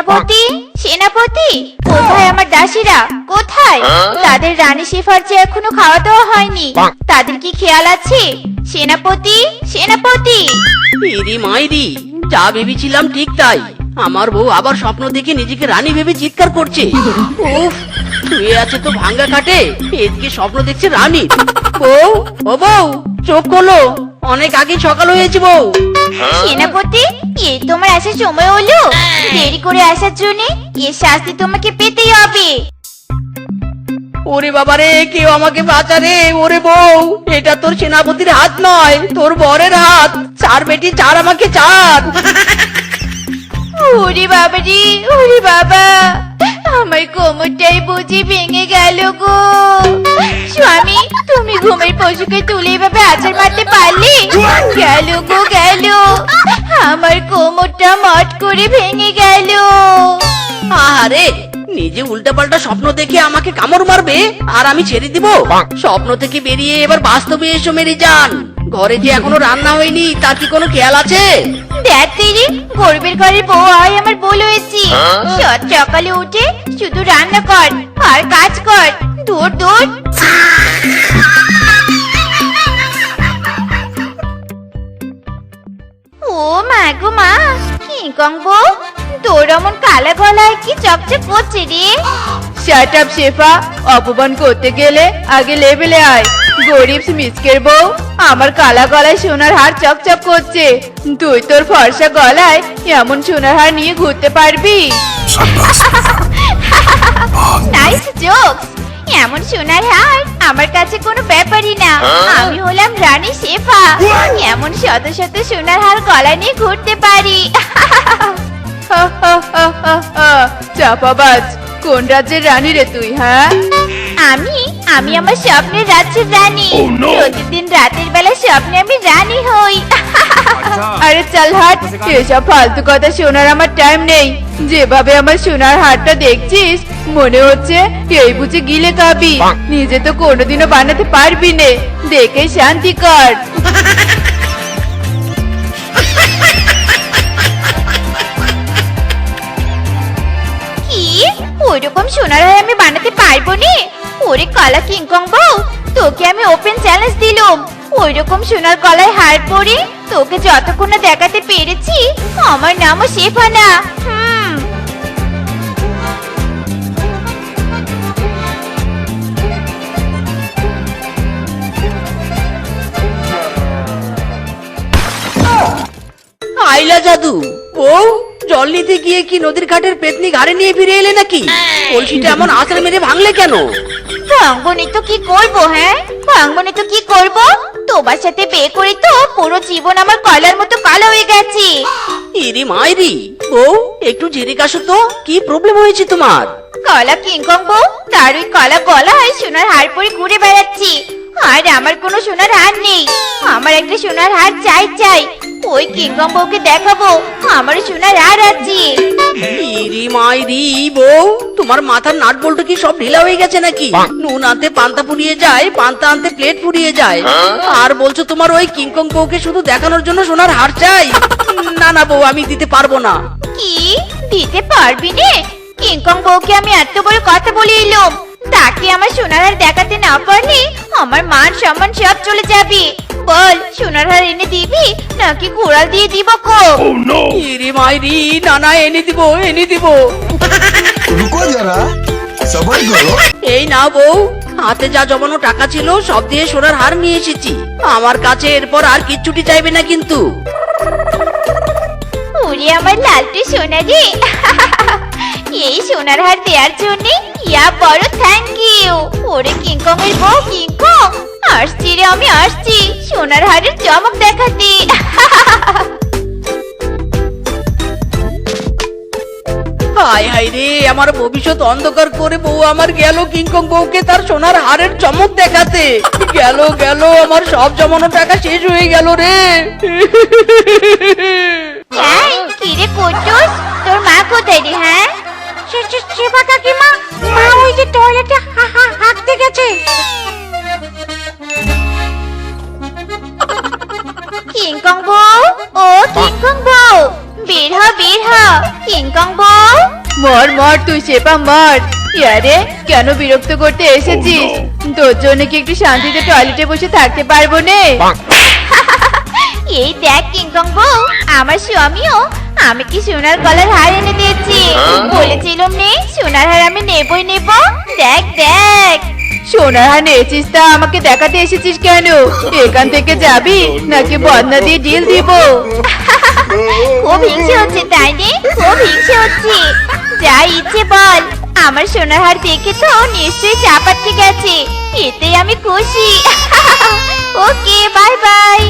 সেনাপতি, সেনাপতি, কোথায় আমার দাসীরা? কোথায়? তাদের রানী শেফার যে এখনো খাওয়া দাওয়া হয়নি, তাদের কি খেয়াল আছে? সেনাপতি, সেনাপতি। ইরি মাইরি, যা ভেবেছিলাম ঠিক তাই। আমার বউ আবার স্বপ্ন দেখে নিজেকে রানী ভেবে চিৎকার করছে। উফ, শুয়ে আছে তো ভাঙ্গা কাটে, এদিকে স্বপ্ন দেখছে রানী। বউ, ও বউ, চোখ খোলো, অনেক আগে সকাল হয়েছে বউ। সেনাপতি, এই তোমার আসার সময় হলো? দেরি করে আসার জন্য এর শাস্তি তোমাকে পেতেই হবে। ওরে বাবারে, কেউ আমাকে বাঁচা রে। ওরে বউ, এটা তোর সেনাপতির হাত নয়, তোর বরের হাত। চার বেটি চার, আমাকে চার। ওরে বাবা রে, ওরে বাবা, আমার কোমরটাই বুঝি ভেঙে গেল গো। স্বামী, তুমি ঘুমের পশুকে তুলে এভাবে আছাড় মারতে পারলে? গেল গো গেল, আমার কোমরটা মট করে ভেঙে গেল। আরে, নিজে উল্টাপাল্টা স্বপ্ন দেখে আমাকে কামড় মারবে আর আমি ছেড়ে দিব? স্বপ্ন থেকে বেরিয়ে এবার বাস্তবে এসো মেরি জান। ঘরে যে এখনো রান্না হয়নি, তার কি কোনো খেয়াল আছে? দেখ তেরি, গরিবের ঘরের বউ হয় আমার বল হয়েছি। সৎ সকালে উঠে শুধু রান্না কর আর কাজ কর। দূর দূর। ও মা গো মা, কিংকং বউ, তোর অমন কালা গলায় কি চকচক করছে রে? শাট আপ শেফা, অপমান করতে গেলে আগে লেভেলে আয়। গরিব মিসকের বউ, আমার কালা গলায় সোনার হার চকচক করছে, তুই তোর ফর্সা গলায় এমন সোনার হার নিয়ে ঘুরতে পারবি? Nice jokes. এমন সোনার হার আমার কাছে কোনো ব্যাপারই না। আমি হলাম রানী শেফা, এমন শত শত সোনার হার গলা নিয়ে ঘুরতে পারি। চাপাবাজ, কোন রাজ্যের রানী রে তুই? হ্যাঁ, আমি আমি আমার স্বপ্নের রাজ্যের রানী। প্রতিদিন রাতের বেলা স্বপ্নে আমি রানী হই। আরে চল হাট, এসব ফালতু কথা শোনার আমার টাইম নেই। যেভাবে আমার সোনার হারটা দেখছিস, মনে হচ্ছে এই বুঝে গিলে খাবি। নিজে তো কোনোদিনও বানাতে পারবি নে, দেখে শান্তি কর। কি? ওইরকম সোনার হার আমি বানাতে পারবো নি? ওরে কালা কিংকং বউ, তোকে আমি ওপেন চ্যালেঞ্জ দিলাম। ওইরকম সোনার গলায় হার পরে তোকে যতক্ষণ না দেখাতে পেরেছি, আমার নামও শেফা না। আইলা জাদু। বউ, জল নিতে গিয়ে কি নদীর ঘাটের পেতনি ঘাড়ে নিয়ে ফিরে এলে নাকি? কলসিটা এমন আছড়ে মেরে ভাঙলে কেন? ভাঙবনি তো কি করবো? হ্যাঁ, ভাঙবনি তো কি করবো? তোমার সাথে বিয়ে করে তো পুরো জীবন আমার কয়লার মতো কালো হয়ে গেছে। ইরি মাইরি, বউ, একটু জিরে কাশো তো, কি প্রবলেম হয়েছে তোমার? কলা কিংকং বউ, তার ওই কলা গলায় সোনার হার পরে ঘুরে বেড়াচ্ছি, আর আমার কোনো সোনার হার নেই। আমার একটা সোনার হার চাই চাই। ওই কিংকং বউকে দেখাবো আমার সোনার হার আছে। ইরি মাইরি, বউ, তোমার মাথার নাট বল্টু কি সব ঢিলা হয়ে গেছে নাকি? নুন আনতে পান্তা ফুরিয়ে যায়, পান্তা আনতে প্লেট ফুরিয়ে যায়, আর বলছো তোমার ওই কিংকং বউকে শুধু দেখানোর জন্য সোনার হার চাই? না না বউ, আমি দিতে পারবো না। কি দিতে পারবি নে? কিংকং বউকে আমি এত বড় কথা বলে এলাম, তাকে আমার সোনার হার দেখাতে না পারলে আমার মান সম্মান সব চলে যাবে। বল, সোনার হার এনে দিবি নাকি ঘোড়াল দিয়ে দিব? ইরি মাইরি, না না, এনে দিব, এনে দিব। रुको जरा सबर करो। এই না বউ, হাতে যা জমানো টাকা ছিল সব দিয়ে সোনার হার নিয়ে এসেছি। আমার কাছে এরপর আর কিচ্ছুটি চাইবে না কিন্তু। ওরে আমার লালটু সোনা রে, এই সোনার হার দেওয়ার জন্য ইয়া বড় থ্যাংক ইউ। ওরে কিংকং এর বউ কিংকং, আসছি রে, আমি আসছি সোনার হারের চমক দেখাতে। হায় হায় রে, আমার ভবিষ্যৎ অন্ধকার করে বউ আমার গেল কিংকং বউকে তার সোনার হারের চমক দেখাতে। গেল গেল, আমার সব জমানো টাকা শেষ হয়ে গেল রে। এই, কি রে কুট্টুস, তোর মা কোথায় রে? হ্যাঁ, সেবা কাকিমা, মা ওই যে টয়লেটে হাঁকতে গেছে। কিংকং বউ, ও কিংকং বউ, বের হ বের হ। কিংকং বউ, মর মর তুই শেপা মর। ইয়ারে কেন বিরক্ত করতে এসেছিস? তোর জন্য কি একটু শান্তিতে টয়লেটে বসে থাকতে পারবো নে? এই দেখ কিংকং বউ, আমার স্বামীও আমাকে সোনার গলার হার এনে দিয়েছে। বলেছিলাম নে সোনার হার আমি নেবই নেব। দেখ দেখ। সোনার হার নিয়েছিস তা আমাকে দেখাতে এসেছিস কেন? এখান থেকে যাবি নাকি বদনা দিয়ে ডিল দিব? খুব হিংসে হচ্ছে তাই নে? খুব হিংসে হচ্ছে। যা ইচ্ছে বল। আমার সোনার হার দেখে তো নিশ্চয়ই চাপাতে গেছে। এতেই আমি খুশি। Okay bye bye.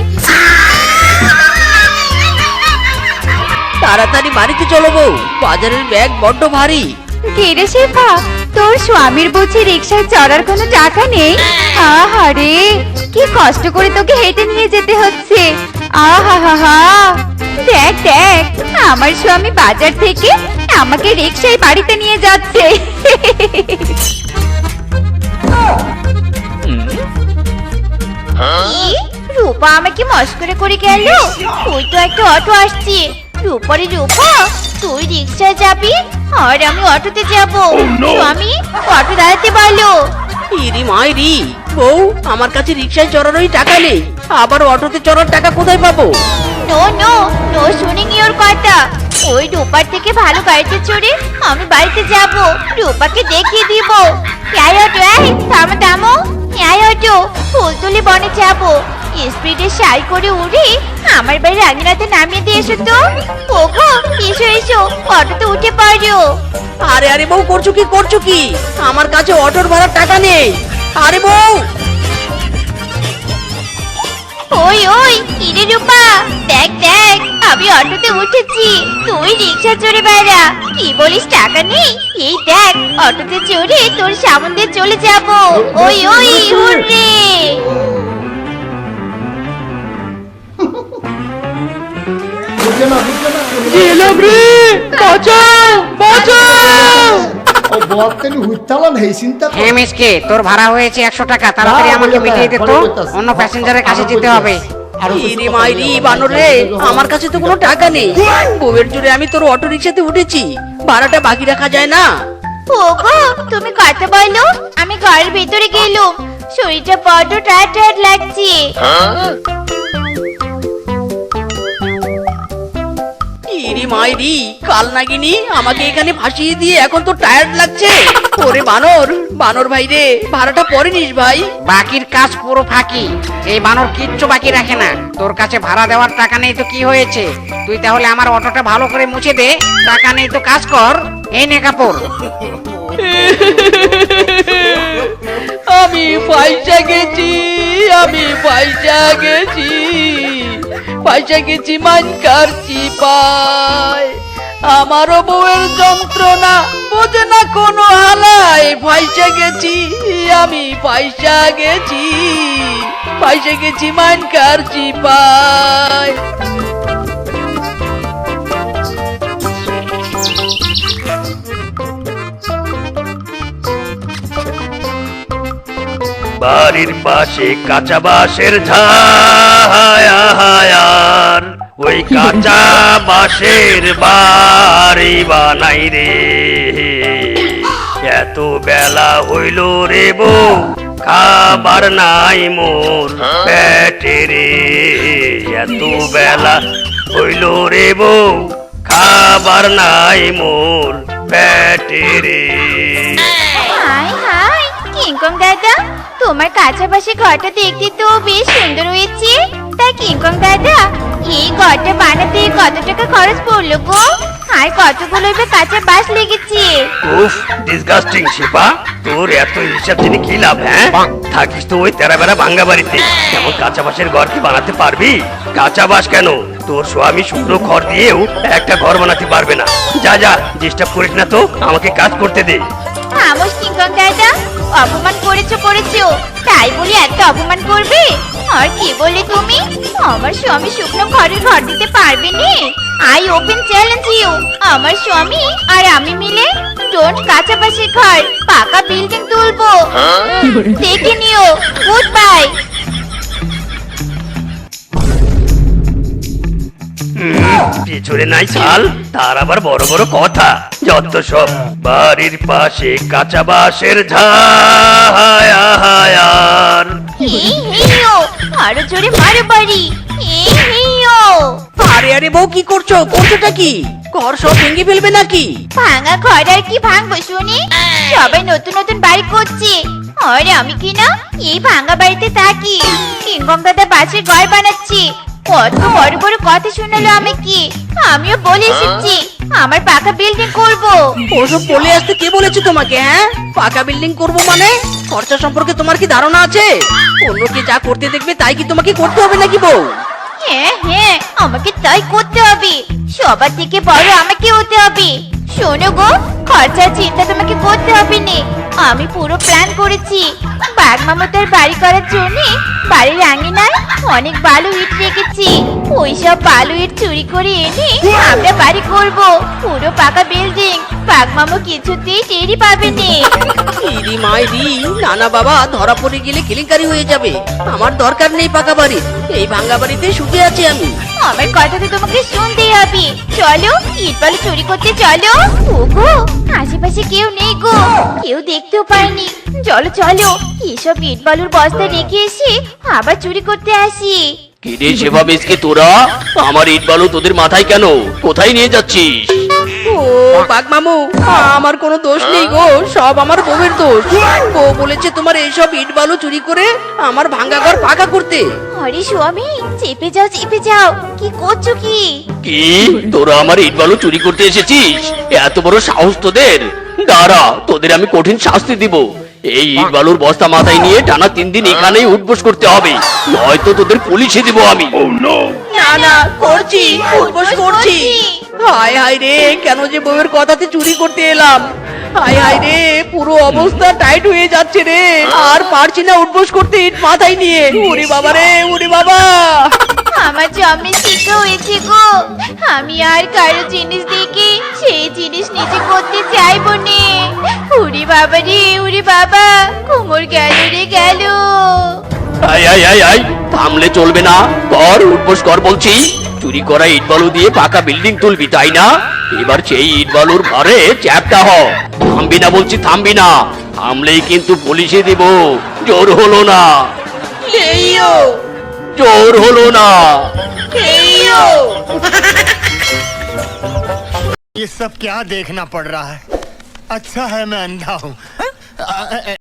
তাড়াতাড়ি বাড়িতে চলো বউ, বাজারের ব্যাগ বড্ড ভারী। কিরে শেফা, তোর স্বামীর বুঝি রিকশায় চড়ার কোনো টাকা নেই? আহারে কি কষ্ট করে তোকে হেঁটে নিয়ে যেতে হচ্ছে। আহা, দেখ দেখ আমার স্বামী বাজার থেকে আমাকে রিকশায় বাড়িতে নিয়ে যাচ্ছে। কি? রূপা আমাকে মস্করা করে গেল। তুই তো একটা অটো আসছে। রূপারে রূপা, তুই রিক্সায় যাবি আর আমি অটোতে যাব। স্বামী অটো দাঁড়াতে বলো। ইরি মাইরি বউ, আমার কাছে রিক্সায় চড়ারই টাকা নেই, আবার অটোতে চড়ার টাকা কোথায় পাবো? নো নো নো, শুনিং ইওর কথা। ওই রূপার থেকে ভালো গাড়িতে চড়ে আমি বাড়িতে যাব। রূপাকে দেখিয়ে দিব। এই অটো, এই থামো থামো। এই অটো, ফুলতুলি বনে যাব। স্পিডে সাই করে উড়ে আমার বাড়ির আঙিনাতে নামিয়ে দিয়ে এসো তো। ওগো এসো এসো, অটোতে উঠে পড়ো। আরে আরে বউ, করছো কি? আমার কাছে অটোর ভাড়ার টাকা নেই। আরে বউ, ওই ওই কিরে রূপা, দেখ দেখ আমি অটোতে উঠেছি। তুই রিক্সা চড়ে বেড়া। কি বলিস টাকা নেই? এই দেখ অটোতে চড়ে তোর সামনে চলে যাব। ওই ওই হুররে। এলাম রে, বাঁচাও বাঁচাও। ও বলতেন হুইতালান হেই চিন্তা কর। হ্যাঁ মিসকে, তোর ভাড়া হয়েছে 100 টাকা, তাড়াতাড়ি আমাকে মিটিয়ে দে তো, অন্য প্যাসেঞ্জারের কাছে যেতে হবে। ইরি মাইরি বানর রে, আমার কাছে তো কোনো টাকা নেই। বউয়ের জোরে আমি তোর অটো রিক্সাতে উঠেছি, ভাড়াটা বাকি রাখা যায় না? ওগো তুমি কথা বলো। আমি ঘরের ভিতরে গেলুম। শরীরটা বড্ড টায়ার্ড টায়ার্ড লাগছে। ইরি মাইরি কাল নাগিনি আমাকে এখানে ফাঁসিয়ে দিয়ে এখন তো টায়ার্ড লাগছে। ওরে বানর, বানর ভাই রে, ভাড়াটা পরে নিস ভাই। বাকির কাজ পুরো ফাঁকি, এই বানর কিচ্ছু বাকি রাখে না। তোর কাছে ভাড়া দেওয়ার টাকা নেই তো কি হয়েছে? তুই তাহলে আমার অটোটা ভালো করে মুছে দে। টাকা নেই তো কাজ কর, এই নে কাপড়। আমি পয়সা গেছি, আমি পয়সা গেছি, পয়সা গেছি মানকার চিপায়। আমারও বউয়ের যন্ত্রণা বোঝে না কোনো হালায়। পয়সা গেছি, আমি পয়সা গেছি, পয়সা গেছি মানকার চিপায়। বাড়ির পাশে কাঁচা বাঁশের ঝায়ার, ওই কাঁচা বাঁশের বাড়ি বানাই রে। এত বেলা হইল রে বউ, খাবার নাই মোর পেটে রে। এত বেলা হইল রে বউ, খাবার নাই মোর পেটে রে। হাই হাই কিংকং দাদা, তোমার কাছাপাশি ঘরটা দেখতে তো বেশ সুন্দর হয়েছে। তাই কিংকং দাদা, এই ঘরটা বানাতে কত টাকা খরচ পড়লো গো? আর কতগুলো কাঁচা বাঁশ লেগেছে? উফ, ডিসগাস্টিং শিপা, তোর এত হিসাব জেনে কি লাভ? হ্যাঁ, থাকিস তো ওই তেরা বেড়া ভাঙ্গা বাড়িতে, এমন কাঁচা বাঁশের ঘর কি বানাতে পারবি? কাঁচা বাঁশ কেন, তোর স্বামী শুকনো খড় দিয়েও একটা ঘর বানাতে পারবে না। যা যা, ডিস্টার্ব করিস না তো, আমাকে কাজ করতে দে। থামোস কিংকং দাদা, অপমান করেছো, তাই বলি এত অপমান করবে? আর কি বলে তুমি? আমার স্বামী শুকনো ঘরে ঘর দিতে পারবে নি? I open challenge you. আমার স্বামী আর আমি মিলে ডোন্ট কাছাপাশি ঘর, পাকা বিল্ডিং তুলবো। দেখে নিও। Good bye. পিছনে নাই ছাল, তার আবার বড় বড় কথা। যত সব বাড়ির পাশে কাঁচা বাঁশের ঝাড়। হিও আরো জোরে মারো বাড়ি। হিও আরে আরে বউ, কি করছো? করছোটা কি? ঘর সব ভেঙে ফেলবে নাকি? ভাঙা ঘর আর কি ভাঙবো শুনি? সবাই নতুন নতুন বাড়ি করছে, আর আমি কি না এই ভাঙা বাড়িতে থাকি। কিংকং দাদা বাসের ঘর বানাচ্ছি, কত বড় বড় কথা শোনালো আমাকে। আমিও বলে এসেছি আমার পাকা বিল্ডিং করব। ওসব বলে আসতে কে বলেছে তোমাকে? হ্যাঁ, পাকা বিল্ডিং করব মানে? খরচা সম্পর্কে তোমার কি ধারণা আছে? অন্যকে যা করতে দেখবে তাই কি তোমাকে করতে হবে নাকি বউ? হ্যাঁ হ্যাঁ, আমাকে তাই করতে হবে। সবার থেকে বড় আমাকে হতে হবে। শোনো গো, খরচার চিন্তা তোমাকে করতে হবে না। আমি পুরো প্ল্যান করেছি। বাঘ মামুতার বাড়ি করার জন্য বাড়ির আঙিনায় অনেক বালু ইট রেখেছি। ওইসব বালু ইট চুরি করে এনে আমরা বাড়ি করব, পুরো পাকা বিল্ডিং। বাঘ মামু কিছুতেই টেরই পাবে না। ইরি মাইরি, নানা বাবা, ধরা পড়ে গেলে কেলেঙ্কারি হয়ে যাবে। আমার দরকার নেই পাকা বাড়ি, এই ভাঙা বাড়িতে সুখে আছি আমি। আমার কথা তো তোমাকে শুনতেই হবে। চলো, ইট বালু চুরি করতে চলো। ওগো, আশেপাশে কেউ নেই গো, কেউ দেখতেও পায়নি। চলো চলো, এসব ইট বালুর বস্তা রেখে এসে আবার চুরি করতে আসি। কিরে সেবা মিসকে, তোরা আমার ইট বালু তোদের মাথায় কেন? কোথায় নিয়ে যাচ্ছিস? ও বাঘ মামু, আমার কোনো দোষ নেই গো, সব আমার বউয়ের দোষ। বউ বলেছে তোমার এইসব ইট বালু চুরি করে আমার ভাঙা ঘর পাকা করতে। আরে স্বামী, চেপে যাও চেপে যাও, কি করছো কি? কি, তোরা আমার ইট বালু চুরি করতে এসেছিস? এত বড় সাহস তোদের? দাঁড়া, তোদের আমি কঠিন শাস্তি দিব। এই ইট বালুর বস্তা মাথায় নিয়ে টানা 3 দিন এখানেই উঠবোস করতে হবে, নয়তো তোদের পুলিশে দিব আমি। না না, করছি, উঠবোস করছি। হায় হায় রে, কেন যে বউয়ের কথাতে চুরি করতে এলাম। হায় হায় রে, পুরো অবস্থা টাইট হয়ে যাচ্ছে রে, আর পারছি না উঠবোস করতে ইট মাথায় নিয়ে। ওরে বাবা রে, ওরে বাবা। আমার জন্মে শিক্ষা হয়েছে গো, আমি আর কারো জিনিস দেখে সেই জিনিস নিজে করতে চাইবো নে। উড়ি বাবা রে, উড়ি বাবা, কোমর গেল রে গেল। আয় আয় আয় আয়, থামলে চলবে না, কর, উঠবোস কর বলছি। চুরি করা ইট বালু দিয়ে পাকা বিল্ডিং তুলবি, তাই না? এবার সেই ইট বালুর ঘরে চ্যাপটা হ। থামবি না বলছি, থামবি না। থামলেই কিন্তু পুলিশে দিব। জোর হলো না, এইও, জোর হলো না। এইও। ये सब क्या देखना पड़ रहा है? अच्छा है मैं अंधा हूँ